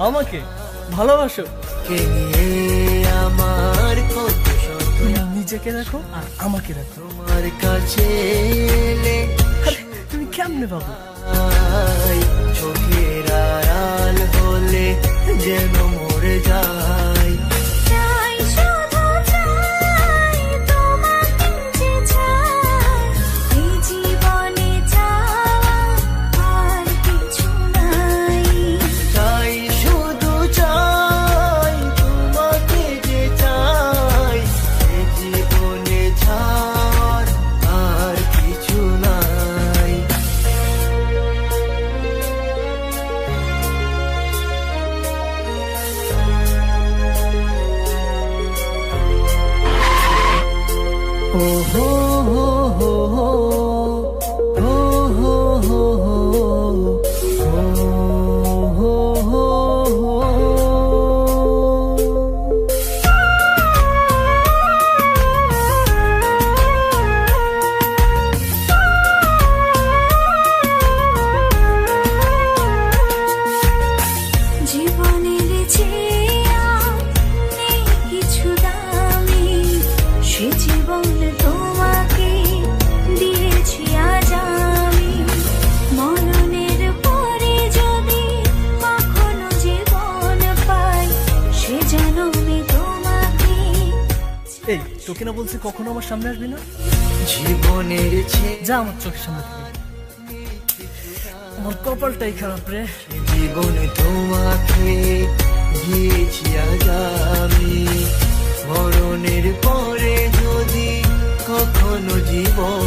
আমাকে ভালোবাসো? কে নিয়ে আমার কত তুমি নিজেকে রাখো আর আমাকে রাখো। তোমার কাছে এলে আরে, তুমি কেমনে পাবো? চোখের আড়াল হলে যেন মরে যায়। এই তোকে না বলছি কখনো আমার সামনে আসবি না। জীবনের যা আমার চোখের সামনে থেকে। আমার কপালটাই খারাপ রে। জীবনে তোমাকে দিয়েছি আজ আমি, মরণের পরে যদি কখনো জীবন